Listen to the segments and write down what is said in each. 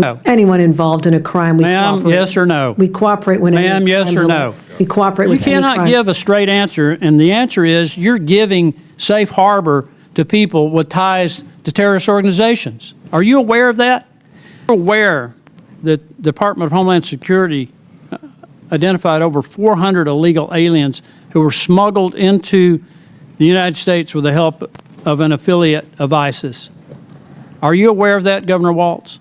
No. Anyone involved in a crime, we Ma'am, cooperate. yes or no? We cooperate when Ma'am, yes or no? We cooperate You with any cannot crimes. give a straight answer, and the answer is you're giving safe harbor to people with ties to terrorist organizations. Are you aware of that? You're aware that the Department of Homeland Security identified over 400 illegal aliens who were smuggled into the United States with the help of an affiliate of ISIS. Are you aware of that, Governor Walz?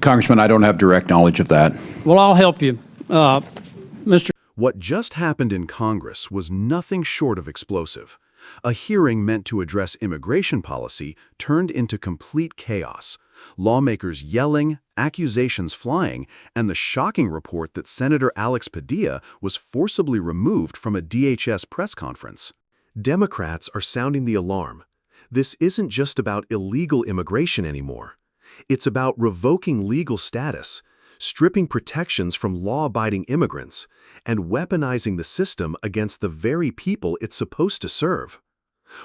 Congressman, I don't have direct knowledge of that. Well, I'll help you. Mr. What just happened in Congress was nothing short of explosive. A hearing meant to address immigration policy turned into complete chaos. Lawmakers yelling, accusations flying, and the shocking report that Senator Alex Padilla was forcibly removed from a DHS press conference. Democrats are sounding the alarm. This isn't just about illegal immigration anymore. It's about revoking legal status, stripping protections from law-abiding immigrants, and weaponizing the system against the very people it's supposed to serve.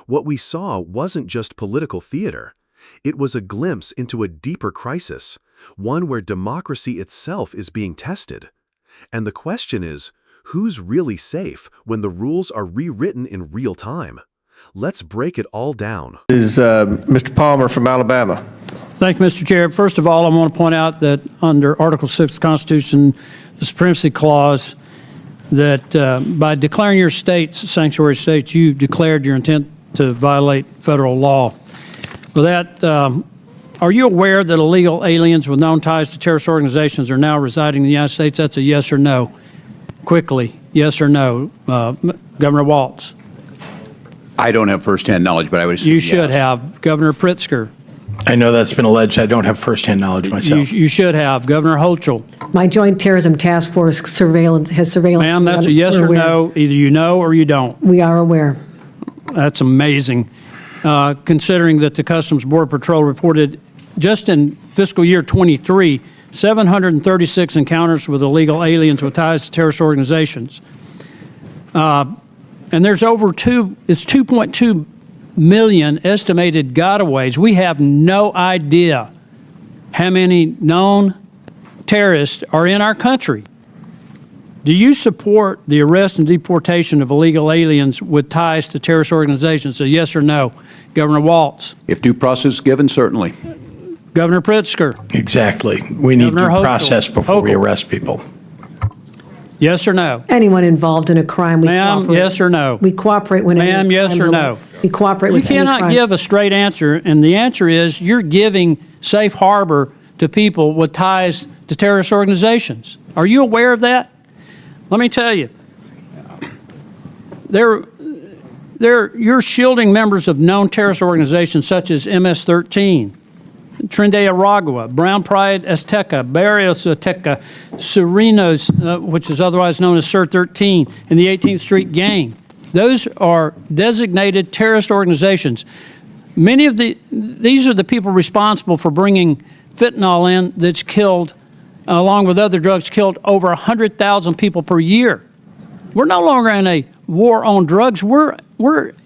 What we saw wasn't just political theater. It was a glimpse into a deeper crisis, one where democracy itself is being tested. And the question is, who's really safe when the rules are rewritten in real time? Let's break it all down. This is Mr. Palmer from Alabama. Thank you, Mr. Chair. First of all, I want to point out that under Article 6 of the Constitution, the Supremacy Clause, that by declaring your states sanctuary states, you declared your intent to violate federal law. With that, are you aware that illegal aliens with known ties to terrorist organizations are now residing in the United States? That's a yes or no. Quickly, yes or no. Governor Walz. I don't have firsthand knowledge, but I would assume You should yes. have. Governor Pritzker. I know that's been alleged. I don't have firsthand knowledge myself. You should have. Governor Hochul. My Joint Terrorism Task Force has surveillance. Ma'am, that's a yes We're or aware. no. Either you know or you don't. We are aware. That's amazing, considering that the Customs Border Patrol reported just in fiscal year 23, 736 encounters with illegal aliens with ties to terrorist organizations. And there's it's 2.2 million estimated gotaways. We have no idea how many known terrorists are in our country. Do you support the arrest and deportation of illegal aliens with ties to terrorist organizations? A yes or no? Governor Walz. If due process is given, certainly. Governor Pritzker. Exactly. We need Governor due Hochul. process before we Hochul. arrest people. Yes or no? Anyone involved in a crime, we Ma'am, cooperate. yes or no? We cooperate when any Ma'am, yes crimes or are- no? We cooperate You with any cannot crimes. give a straight answer, and the answer is you're giving safe harbor to people with ties to terrorist organizations. Are you aware of that? Let me tell you, you're shielding members of known terrorist organizations such as MS-13, Tren de Aragua, Brown Pride Azteca, Barrios Azteca, Serenos, which is otherwise known as SIR-13, and the 18th Street Gang. Those are designated terrorist organizations. Many of these are the people responsible for bringing fentanyl in that's killed, along with other drugs, killed over 100,000 people per year. We're no longer in a war on drugs. We're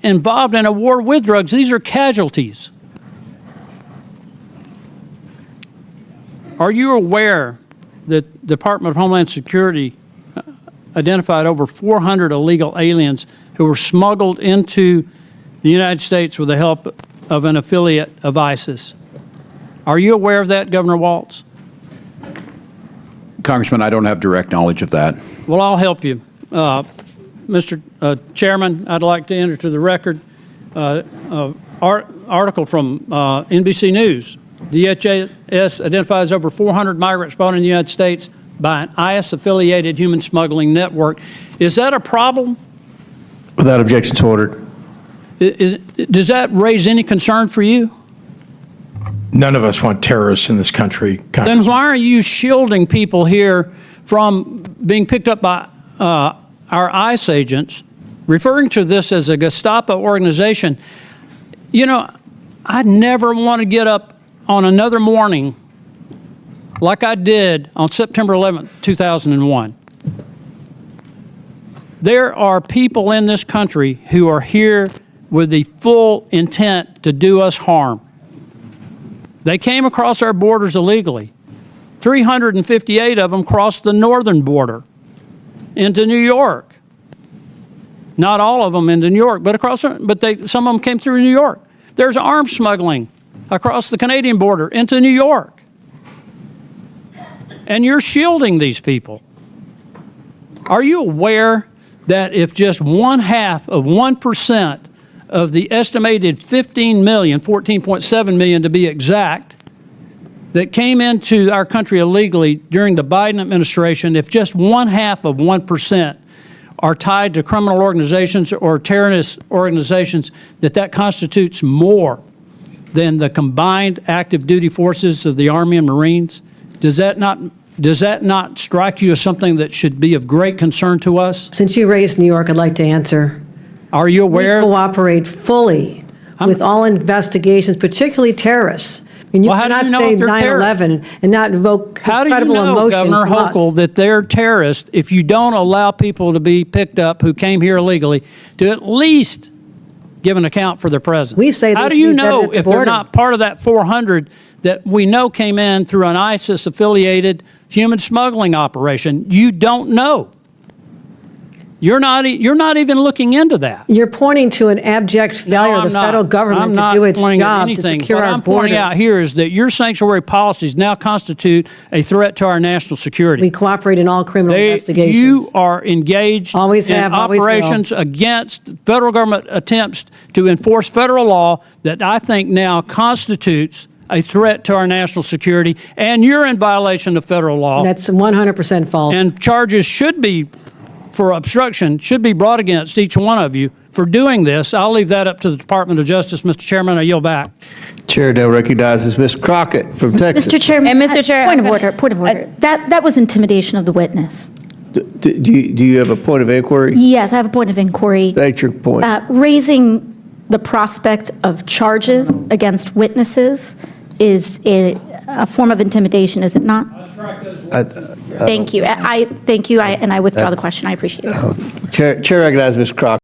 involved in a war with drugs. These are casualties. Are you aware that the Department of Homeland Security identified over 400 illegal aliens who were smuggled into the United States with the help of an affiliate of ISIS? Are you aware of that, Governor Walz? Congressman, I don't have direct knowledge of that. Well, I'll help you. Mr. Chairman, I'd like to enter to the record article from NBC News. DHS identifies over 400 migrants brought in the United States by an IS-affiliated human smuggling network. Is that a problem? Without objections ordered. Does that raise any concern for you? None of us want terrorists in this country. Then why are you shielding people here from being picked up by our ICE agents, referring to this as a Gestapo organization? You know, I never want to get up on another morning like I did on September 11th, 2001. There are people in this country who are here with the full intent to do us harm. They came across our borders illegally. 358 of them crossed the northern border into New York. Not all of them into New York, but some of them came through New York. There's arms smuggling across the Canadian border into New York. And you're shielding these people. Are you aware that if just 0.5% of the estimated 15 million, 14.7 million to be exact, that came into our country illegally during the Biden administration, if just 0.5% are tied to criminal organizations or terrorist organizations, that constitutes more than the combined active duty forces of the Army and Marines? Does that not strike you as something that should be of great concern to us? Since you raised New York, I'd like to answer. Are you We aware? cooperate fully with all investigations, particularly terrorists. I mean, you Well, how do cannot you know say if they're 9/11 and not invoke How do you incredible know, emotion Governor from us. Hochul, that they're terrorists if you don't allow people to be picked up who came here illegally to at least give an account for their presence? We say How they do should you be vetted know at the if they're border. not part of that 400 that we know came in through an ISIS-affiliated human smuggling operation? You don't know. You're not even looking into that. You're pointing to an abject failure of the federal government to do its job to secure what our I'm pointing out borders. here is that your sanctuary policies now constitute a threat to our national security. We cooperate in all criminal You investigations. are engaged Always in have, always will. operations against federal government attempts to enforce federal law that I think now constitutes a threat to our national security, and you're in violation of federal law. That's 100% false. And charges for obstruction should be brought against each one of you for doing this. I'll leave that up to the Department of Justice. Mr. Chairman, I yield back. Chair now recognizes Ms. Crockett from Texas. Mr. Chairman. And Mr. Chair, Point of order, point of order. That was intimidation of the witness. Do you have a point of inquiry? Yes, I have a point of inquiry. State your point. Raising the prospect of charges against witnesses is a form of intimidation, is it not? Thank you. I withdraw the question. I appreciate it. Chair recognizes Ms. Crockett.